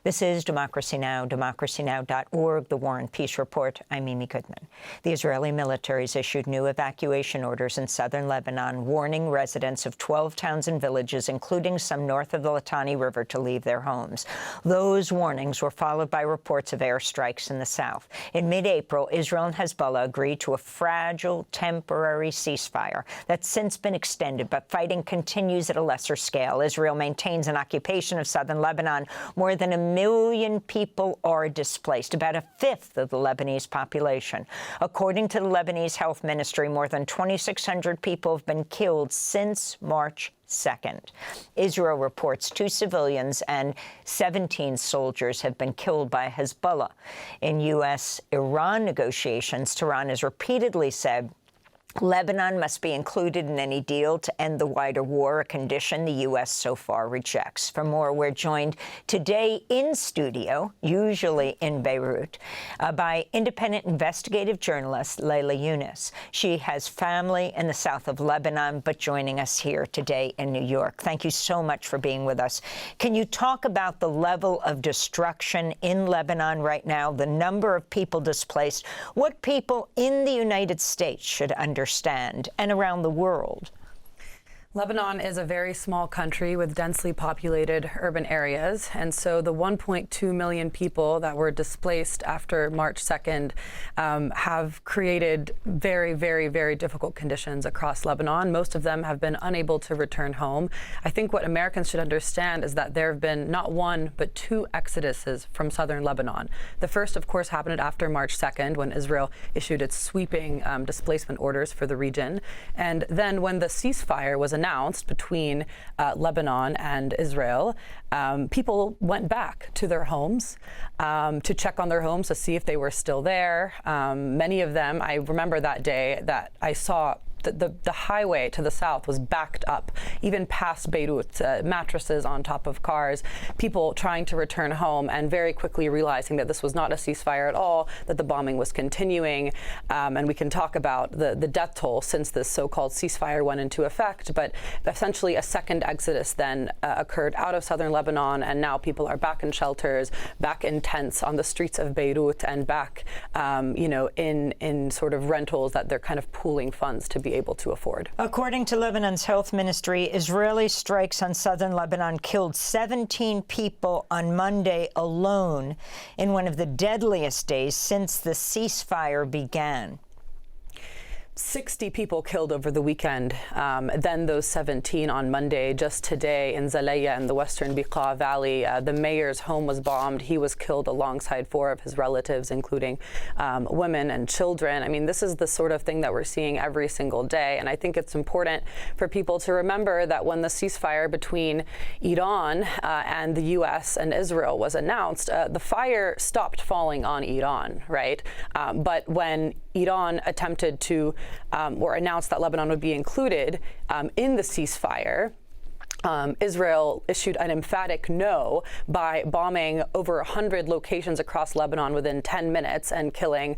This is Democracy Now!, democracynow.org, The War and Peace Report. I'm Mimi Goodman. The Israeli military has issued new evacuation orders in southern Lebanon, warning residents of 12 towns and villages, including some north of the Litani River, to leave their homes. Those warnings were followed by reports of airstrikes in the south. In mid-April, Israel and Hezbollah agreed to a fragile, temporary ceasefire that's since been extended, but fighting continues at a lesser scale. Israel maintains an occupation of southern Lebanon. More than 1 million people are displaced, about a fifth of the Lebanese population. According to the Lebanese Health Ministry, more than 2,600 people have been killed since March 2nd. Israel reports 2 civilians and 17 soldiers have been killed by Hezbollah. In U.S.-Iran negotiations, Tehran has repeatedly said Lebanon must be included in any deal to end the wider war, a condition the U.S. so far rejects. For more, we're joined today in studio, usually in Beirut, by independent investigative journalist Leila Younis. She has family in the south of Lebanon, but joining us here today in New York. Thank you so much for being with us. Can you talk about the level of destruction in Lebanon right now, the number of people displaced, what people in the United States should understand and around the world? Lebanon is a very small country with densely populated urban areas, and so the 1.2 million people that were displaced after March 2nd have created very, very, very difficult conditions across Lebanon. Most of them have been unable to return home. I think what Americans should understand is that there have been not one, but 2 exoduses from southern Lebanon. The first, of course, happened after March 2nd, when Israel issued its sweeping displacement orders for the region. And then when the ceasefire was announced between Lebanon and Israel, people went back to their homes to check on their homes to see if they were still there. Many of them, I remember that day that I saw the highway to the south was backed up, even past Beirut, mattresses on top of cars, people trying to return home and very quickly realizing that this was not a ceasefire at all, that the bombing was continuing. And we can talk about the death toll since this so-called ceasefire went into effect. But essentially a second exodus then occurred out of southern Lebanon, and now people are back in shelters, back in tents on the streets of Beirut, and back, in sort of rentals that they're kind of pooling funds to be able to afford. According to Lebanon's health ministry, Israeli strikes on southern Lebanon killed 17 people on Monday alone in one of the deadliest days since the ceasefire began. 60 people killed over the weekend, then those 17 on Monday. Just today in Zalaya in the western Beqa Valley, the mayor's home was bombed. He was killed alongside 4 of his relatives, including women and children. I mean, this is the sort of thing that we're seeing every single day. And I think it's important for people to remember that when the ceasefire between Iran and the U.S. and Israel was announced, the fire stopped falling on Iran, right? But when Iran attempted to or announced that Lebanon would be included in the ceasefire, Israel issued an emphatic no by bombing over 100 locations across Lebanon within 10 minutes and killing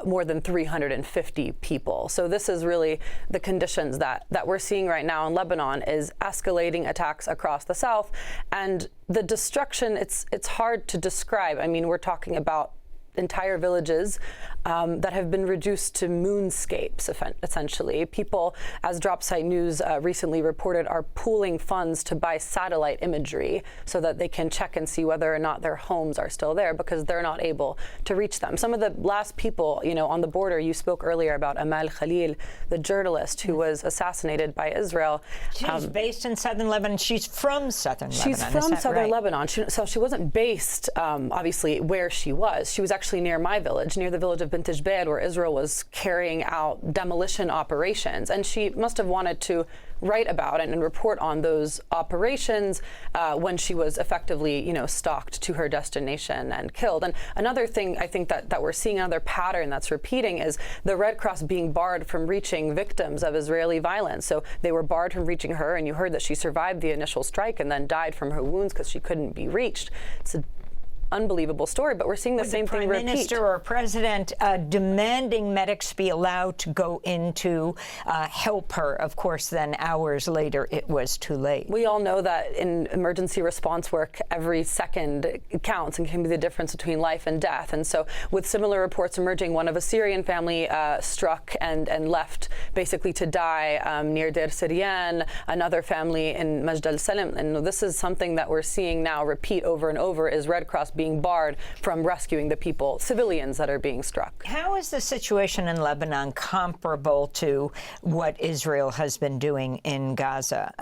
more than 350 people. So this is really the conditions that we're seeing right now in Lebanon, is escalating attacks across the south. And the destruction, it's hard to describe. I mean, we're talking about entire villages that have been reduced to moonscapes, essentially. People, as Dropsite News recently reported, are pooling funds to buy satellite imagery so that they can check and see whether or not their homes are still there, because they're not able to reach them. Some of the last people, on the border, you spoke earlier about Amal Khalil, the journalist who was assassinated by Israel. She's based in southern Lebanon. She's from southern Lebanon. She's from southern Lebanon. So she wasn't based, obviously, where she was. She was actually near my village, near the village of Bint Jbeir, where Israel was carrying out demolition operations. And she must have wanted to write about it and report on those operations when she was effectively, stalked to her destination and killed. And another thing I think that we're seeing, another pattern that's repeating, is the Red Cross being barred from reaching victims of Israeli violence. So they were barred from reaching her, and you heard that she survived the initial strike and then died from her wounds because she couldn't be reached. It's a unbelievable story, but we're seeing the same thing repeat. Prime Minister or President demanding medics be allowed to go in to help her. Of course, then hours later, it was too late. We all know that in emergency response work, every second counts and can be the difference between life and death. And so with similar reports emerging, one of a Syrian family struck and left basically to die near Deir Syrian, another family in Majd al-Salam. And this is something that we're seeing now repeat over and over, is Red Cross being barred from rescuing the people, civilians that are being struck. How is the situation in Lebanon comparable to what Israel has been doing in Gaza?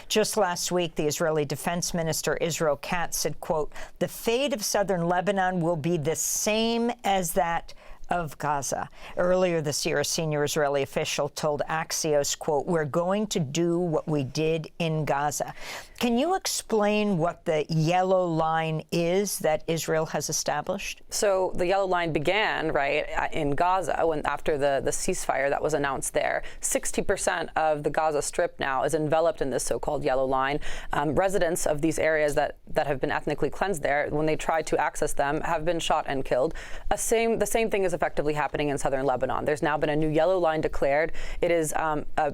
Just last week, the Israeli Defense Minister Israel Katz said, quote, "The fate of southern Lebanon will be the same as that of Gaza." Earlier this year, a senior Israeli official told Axios, quote, "We're going to do what we did in Gaza." Can you explain what the yellow line is that Israel has established? So the yellow line began, right, in Gaza when after the ceasefire that was announced there. 60% of the Gaza Strip now is enveloped in this so-called yellow line. Residents of these areas that have been ethnically cleansed there, when they tried to access them, have been shot and killed. The same thing is effectively happening in southern Lebanon. There's now been a new yellow line declared. It is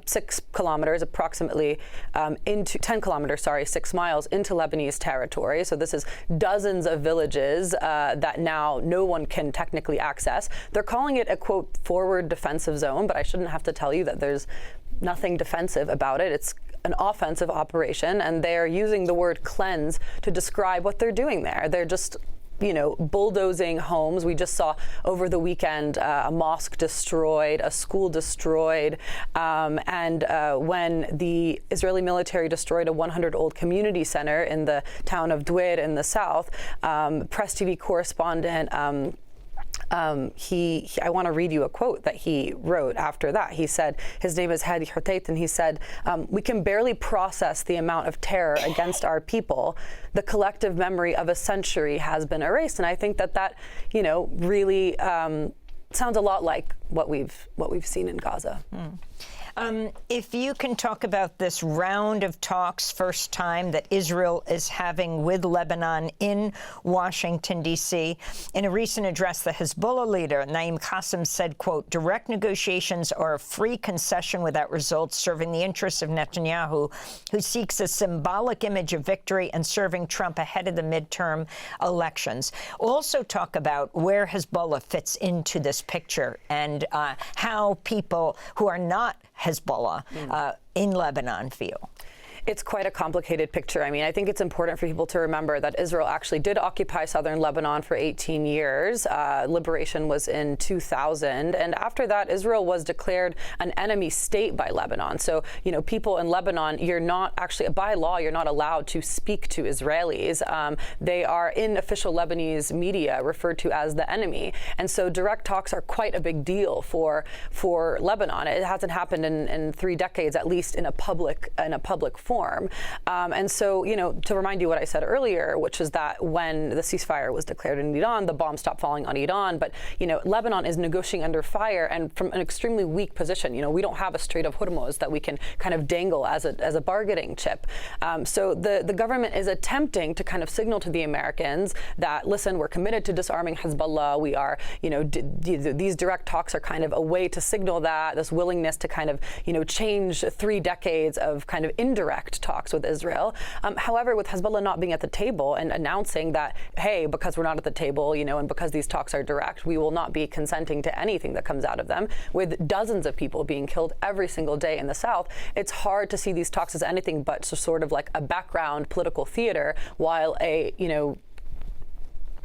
6 kilometers, approximately into 10 kilometers, 6 miles into Lebanese territory. So this is dozens of villages that now no one can technically access. They're calling it a, quote, forward defensive zone, but I shouldn't have to tell you that there's nothing defensive about it. It's an offensive operation, and they're using the word cleanse to describe what they're doing there. They're just bulldozing homes. We just saw over the weekend a mosque destroyed, a school destroyed, and when the Israeli military destroyed a 100-old community center in the town of Dwir in the south, Press TV correspondent I want to read you a quote that he wrote after that. He said, his name is Hadi Hutayt, and he said, "We can barely process the amount of terror against our people. The collective memory of a century has been erased." And I think that really sounds a lot like what we've seen in Gaza. If you can talk about this round of talks, first time that Israel is having with Lebanon in Washington, D.C. In a recent address, the Hezbollah leader, Naim Qassem, said, quote, "Direct negotiations are a free concession without results, serving the interests of Netanyahu, who seeks a symbolic image of victory, and serving Trump ahead of the midterm elections." Also talk about where Hezbollah fits into this picture and how people who are not Hezbollah in Lebanon feel. It's quite a complicated picture. I mean, I think it's important for people to remember that Israel actually did occupy southern Lebanon for 18 years. Liberation was in 2000. And after that, Israel was declared an enemy state by Lebanon. So, people in Lebanon, you're not actually, by law, you're not allowed to speak to Israelis. They are, in official Lebanese media, referred to as the enemy. And so direct talks are quite a big deal for Lebanon. It hasn't happened in 3 decades, at least in a public form. And so, to remind you what I said earlier, which is that when the ceasefire was declared in Iran, the bombs stopped falling on Iran. But, Lebanon is negotiating under fire and from an extremely weak position. We don't have a Strait of Hormuz that we can kind of dangle as a bargaining chip. So the government is attempting to kind of signal to the Americans that, listen, we're committed to disarming Hezbollah. We are, these direct talks are kind of a way to signal that, this willingness to kind of, change 3 decades of kind of indirect talks with Israel. However, with Hezbollah not being at the table and announcing that, hey, because we're not at the table, and because these talks are direct, we will not be consenting to anything that comes out of them, with dozens of people being killed every single day in the South, it's hard to see these talks as anything but sort of like a background political theater while a,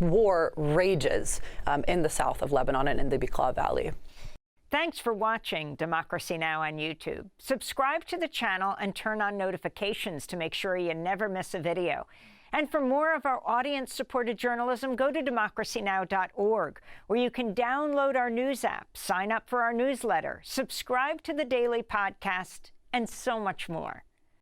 war rages in the south of Lebanon and in the Bekaa Valley. Thanks for watching Democracy Now! On YouTube. Subscribe to the channel and turn on notifications to make sure you never miss a video. And for more of our audience-supported journalism, go to democracynow.org, where you can download our news app, sign up for our newsletter, subscribe to the daily podcast, and so much more.